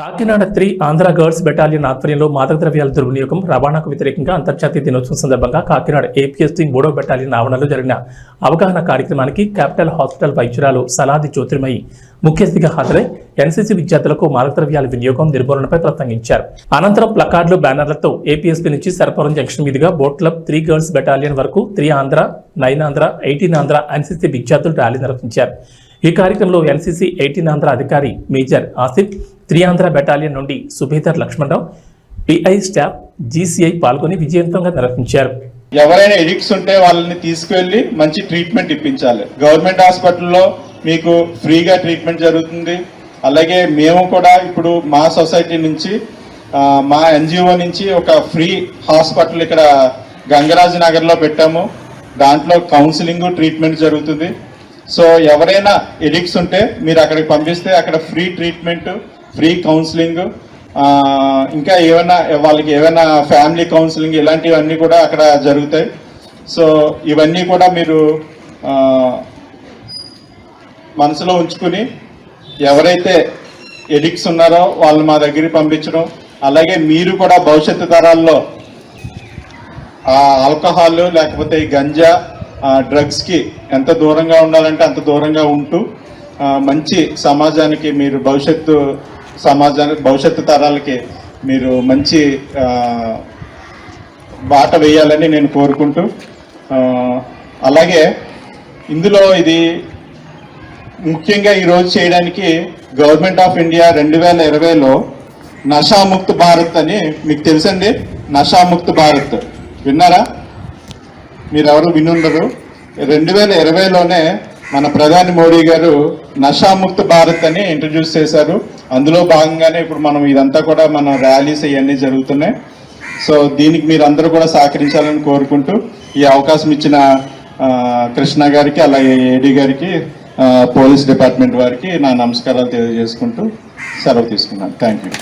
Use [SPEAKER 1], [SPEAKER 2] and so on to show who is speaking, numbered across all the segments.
[SPEAKER 1] Kakinada 3 Andhra girls battalion ఆధ్వర్యంలో మాదక ద్రవ్యాల దుర్వినియోగం రవాణాకు వ్యతిరేకంగా అంతర్జాతీయ దినోత్సవం సందర్భంగా కాకినాడ ఏపీఎస్టీ 3వ బెటాలియన్ ఆవరణలో జరిగిన అవగాహన కార్యక్రమానికి క్యాపిటల్ హాస్పిటల్ వైద్యురాలు సలాది జ్యోతిర్మయి ముఖ్య అతిథిగా హాజరై ఎన్సీసీ విద్యార్థులకు మాదక ద్రవ్యాల వినియోగం నిర్మూలనపై ప్రసంగించారు. అనంతరం ప్లకార్డులు బ్యానర్లతో ఏపీఎస్పీ నుంచి సర్పవరం జంక్షన్ మీదుగా బోట్ క్లబ్ 3 గర్ల్స్ బెటాలియన్ వరకు 3 ఆంధ్ర 9 ఆంధ్ర 18 ఆంధ్ర ఎన్సీసీ విద్యార్థులు ర్యాలీ నిర్వహించారు. ఈ కార్యక్రమంలో ఎన్సీసీ 18 ఆంధ్ర అధికారి మేజర్ ఆసిఫ్, 3 ఆంధ్ర బెటాలియన్ నుండి subedar Lakshmanarao, pi staff, GCI పాల్గొని విజయవంతంగా నిర్వహించారు.
[SPEAKER 2] ఎవరైనా ఎడిక్ట్స్ ఉంటే వాళ్ళని తీసుకువెళ్ళి మంచి ట్రీట్మెంట్ ఇప్పించాలి. గవర్నమెంట్ హాస్పిటల్లో మీకు ఫ్రీగా ట్రీట్మెంట్ జరుగుతుంది. అలాగే మేము కూడా ఇప్పుడు మా సొసైటీ నుంచి మా ఎన్జిఓ నుంచి ఒక ఫ్రీ హాస్పిటల్ ఇక్కడ గంగరాజ్ నగర్లో పెట్టాము. దాంట్లో కౌన్సిలింగ్ ట్రీట్మెంట్ జరుగుతుంది. సో ఎవరైనా ఎడిక్ట్స్ ఉంటే మీరు అక్కడికి పంపిస్తే అక్కడ ఫ్రీ ట్రీట్మెంట్, ఫ్రీ కౌన్సిలింగ్, ఇంకా ఏమైనా వాళ్ళకి ఏమైనా ఫ్యామిలీ కౌన్సిలింగ్ ఇలాంటివన్నీ కూడా అక్కడ జరుగుతాయి. సో ఇవన్నీ కూడా మీరు మనసులో ఉంచుకుని ఎవరైతే ఎడిక్ట్స్ ఉన్నారో వాళ్ళని మా దగ్గరికి పంపించడం, అలాగే మీరు కూడా భవిష్యత్తు తరాల్లో ఆల్కహాల్ లేకపోతే ఈ గంజా డ్రగ్స్కి ఎంత దూరంగా ఉండాలంటే అంత దూరంగా ఉంటూ మంచి సమాజానికి మీరు భవిష్యత్తు తరాలకి మీరు మంచి బాట వేయాలని నేను కోరుకుంటూ, అలాగే ఇందులో ఇది ముఖ్యంగా ఈరోజు చేయడానికి గవర్నమెంట్ ఆఫ్ ఇండియా 2020లో నషాముక్త్ భారత్ అని మీకు తెలుసండి. నషాముక్త్ భారత్ విన్నారా? మీరెవరు వినుండరు. 2020లోనే మన ప్రధాని మోడీ గారు నషాముక్త్ భారత్ అని ఇంట్రడ్యూస్ చేశారు. అందులో భాగంగానే ఇప్పుడు మనం ఇదంతా కూడా మన ర్యాలీస్ ఇవన్నీ జరుగుతున్నాయి. సో దీనికి మీరు అందరూ కూడా సహకరించాలని కోరుకుంటూ ఈ అవకాశం ఇచ్చిన కృష్ణ గారికి, అలాగే ఏడీ గారికి, పోలీస్ డిపార్ట్మెంట్ వారికి నా నమస్కారాలు తెలియజేసుకుంటూ సెలవు తీసుకున్నాను. Thank you.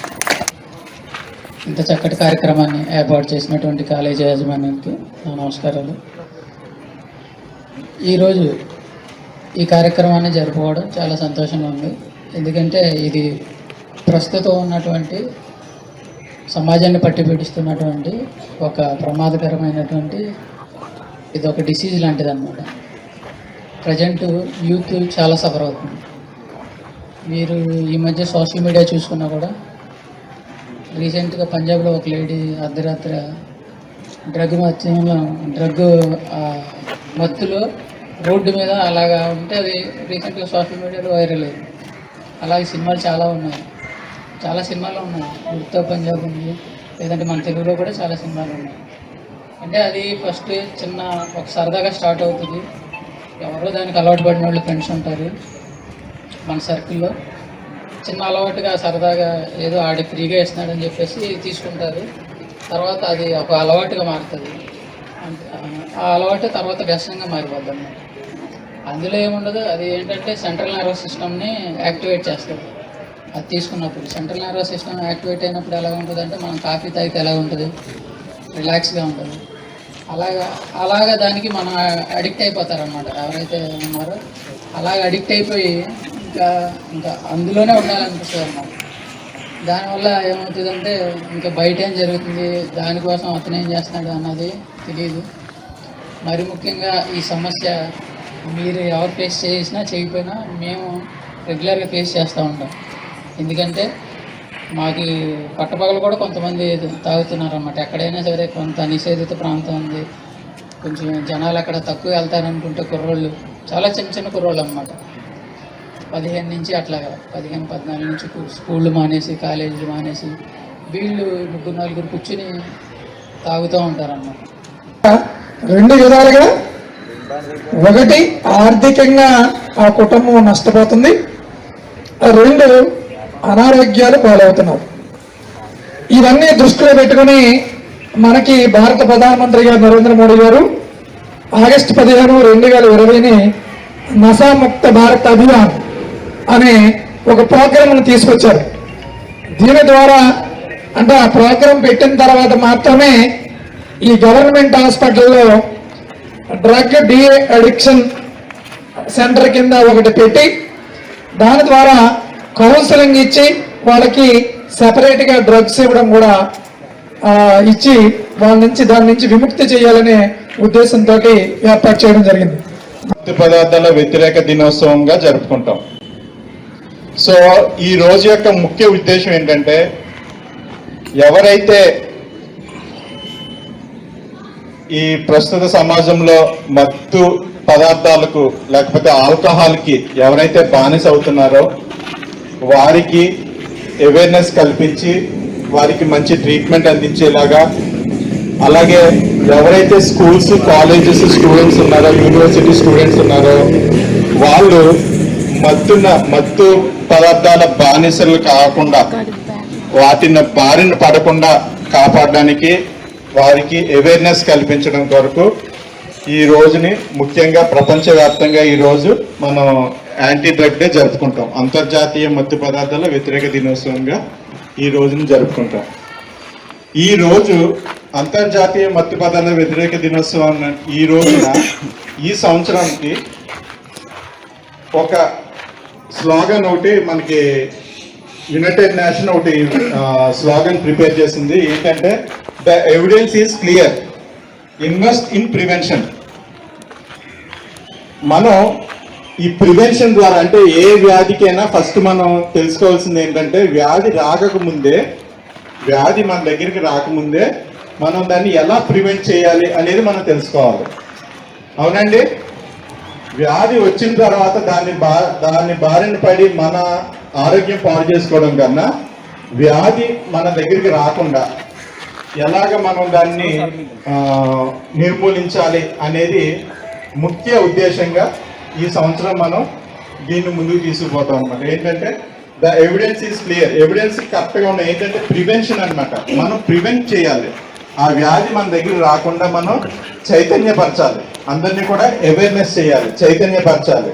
[SPEAKER 3] ఇంత చక్కటి కార్యక్రమాన్ని ఏర్పాటు చేసినటువంటి కాలేజీ యాజమాన్యానికి నా నమస్కారాలు. ఈరోజు ఈ కార్యక్రమాన్ని జరుపుకోవడం చాలా సంతోషంగా ఉంది. ఎందుకంటే ఇది ప్రస్తుతం ఉన్నటువంటి సమాజాన్ని పట్టిపెడుస్తున్నటువంటి ఒక ప్రమాదకరమైనటువంటి ఇది ఒక డిసీజ్ లాంటిది అన్నమాట. ప్రజెంట్ యూత్ చాలా సఫర్ అవుతుంది. మీరు ఈ మధ్య సోషల్ మీడియా చూసుకున్నా కూడా రీసెంట్గా పంజాబ్లో ఒక లేడీ అర్ధరాత్రి డ్రగ్ మత్తులో రోడ్డు మీద అలాగా ఉంటే అది రీసెంట్గా సోషల్ మీడియాలో వైరల్ అయింది. అలాగే సినిమాలు చాలా ఉన్నాయి, చాలా సినిమాలు ఉన్నాయి. ఉడతా పంజాబ్ ఉంది, లేదంటే మన తెలుగులో కూడా చాలా సినిమాలు ఉన్నాయి. అంటే అది ఫస్ట్ చిన్న ఒక సరదాగా స్టార్ట్ అవుతుంది. ఎవరో దానికి అలవాటు పడిన వాళ్ళు ఫ్రెండ్స్ ఉంటారు మన సర్కిల్లో. చిన్న అలవాటుగా సరదాగా ఏదో ఆడి ఫ్రీగా ఇస్తున్నాడని చెప్పేసి తీసుకుంటారు. తర్వాత అది ఒక అలవాటుగా మారుతుంది. ఆ అలవాటు తర్వాత వ్యసనంగా మారిపోద్ది అన్నమాట. అందులో ఏముండదు, అది ఏంటంటే సెంట్రల్ నర్వస్ సిస్టమ్ని యాక్టివేట్ చేస్తుంది. అది తీసుకున్నప్పుడు సెంట్రల్ నర్వస్ సిస్టమ్ యాక్టివేట్ అయినప్పుడు ఎలా ఉంటుంది అంటే మనం కాఫీ తాగితే ఎలా ఉంటుంది, రిలాక్స్గా ఉంటుంది. అలాగా దానికి మనం అడిక్ట్ అయిపోతారన్నమాట. ఎవరైతే ఉన్నారో అలాగ అడిక్ట్ అయిపోయి ఇంకా అందులోనే ఉండాలనిపిస్తుంది అన్నమాట. దానివల్ల ఏమవుతుందంటే ఇంకా బయట ఏం జరుగుతుంది, దానికోసం అతను ఏం చేస్తున్నాడు అన్నది తెలియదు. మరి ముఖ్యంగా ఈ సమస్య మీరు ఎవరు ఫేస్ చేసినా చేయకపోయినా మేము రెగ్యులర్గా ఫేస్ చేస్తూ ఉంటాం. ఎందుకంటే మాకు పట్టపగలు కూడా కొంతమంది తాగుతున్నారు అన్నమాట. ఎక్కడైనా సరే కొంత నిషేధిత ప్రాంతం ఉంది, కొంచెం జనాలు అక్కడ తక్కువ వెళ్తారనుకుంటే కుర్రోళ్ళు చాలా చిన్న చిన్న కుర్రోళ్ళు అన్నమాట. 15 నుంచి అట్లాగా 14 నుంచి స్కూళ్ళు మానేసి కాలేజీలు మానేసి వీళ్ళు 3-4 కూర్చుని తాగుతూ ఉంటారన్నమాట.
[SPEAKER 4] 2 విధాలుగా, ఒకటి ఆర్థికంగా ఆ కుటుంబం నష్టపోతుంది, 2 అనారోగ్యాలు పాలవుతున్నారు. ఇవన్నీ దృష్టిలో పెట్టుకుని మనకి భారత ప్రధానమంత్రి గారు నరేంద్ర మోడీ గారు ఆగస్టు 15, 2020ని నషాముక్త భారత్ అభియాన్ అనే ఒక ప్రోగ్రాంను తీసుకొచ్చారు. దీని ద్వారా అంటే ఆ ప్రోగ్రాం పెట్టిన తర్వాత మాత్రమే ఈ గవర్నమెంట్ హాస్పిటల్లో డ్రగ్ డి అడిక్షన్ సెంటర్ కింద ఒకటి పెట్టి దాని ద్వారా కౌన్సిలింగ్ ఇచ్చి వాళ్ళకి సెపరేట్గా డ్రగ్స్ ఇవ్వడం కూడా ఇచ్చి దాని నుంచి విముక్తి చేయాలనే ఉద్దేశంతో ఏర్పాటు చేయడం జరిగింది.
[SPEAKER 2] మత్తు పదార్థాల వ్యతిరేక దినోత్సవంగా జరుపుకుంటాం. సో ఈ రోజు యొక్క ముఖ్య ఉద్దేశం ఏంటంటే, ఎవరైతే ఈ ప్రస్తుత సమాజంలో మత్తు పదార్థాలకు లేకపోతే ఆల్కహాల్కి ఎవరైతే బానిస అవుతున్నారో వారికి అవేర్నెస్ కల్పించి వారికి మంచి ట్రీట్మెంట్ అందించేలాగా, అలాగే ఎవరైతే స్కూల్స్ కాలేజెస్ స్టూడెంట్స్ ఉన్నారో యూనివర్సిటీ స్టూడెంట్స్ ఉన్నారో వాళ్ళు మత్తు పదార్థాల బానిసలు కాకుండా వాటిని బారిన పడకుండా కాపాడడానికి వారికి అవేర్నెస్ కల్పించడం కొరకు ఈ రోజుని ముఖ్యంగా ప్రపంచవ్యాప్తంగా ఈ రోజు మనం యాంటీ డ్రగ్ డే జరుపుకుంటాం. అంతర్జాతీయ మత్తు పదార్థాల వ్యతిరేక దినోత్సవంగా ఈ రోజుని జరుపుకుంటాం. ఈ రోజు అంతర్జాతీయ మత్తు పదార్థాల వ్యతిరేక దినోత్సవం ఈ రోజున ఈ సంవత్సరానికి ఒక స్లోగన్ ఒకటి మనకి యునైటెడ్ నేషన్ ఒకటి స్లోగన్ ప్రిపేర్ చేసింది. ఏంటంటే the evidence is clear, invest in prevention. మనం ఈ ప్రివెన్షన్ ద్వారా అంటే ఏ వ్యాధికైనా ఫస్ట్ మనం తెలుసుకోవాల్సింది ఏంటంటే వ్యాధి మన దగ్గరికి రాకముందే మనం దాన్ని ఎలా ప్రివెంట్ చేయాలి అనేది మనం తెలుసుకోవాలి. అవునండి, వ్యాధి వచ్చిన తర్వాత దాన్ని బారిన పడి మన ఆరోగ్యం పాడు చేసుకోవడం కన్నా వ్యాధి మన దగ్గరికి రాకుండా ఎలాగ మనం దాన్ని నిర్మూలించాలి అనేది ముఖ్య ఉద్దేశంగా ఈ సంవత్సరం మనం దీన్ని ముందుకు తీసుకుపోతాం అన్నమాట. ఏంటంటే the evidence is clear, evidence కరెక్ట్గా ఉన్నాయి. ఏంటంటే ప్రివెన్షన్ అన్నమాట. మనం ప్రివెంట్ చేయాలి, ఆ వ్యాధి మన దగ్గర రాకుండా మనం చైతన్యపరచాలి, అందరినీ కూడా అవేర్నెస్ చేయాలి, చైతన్యపరచాలి.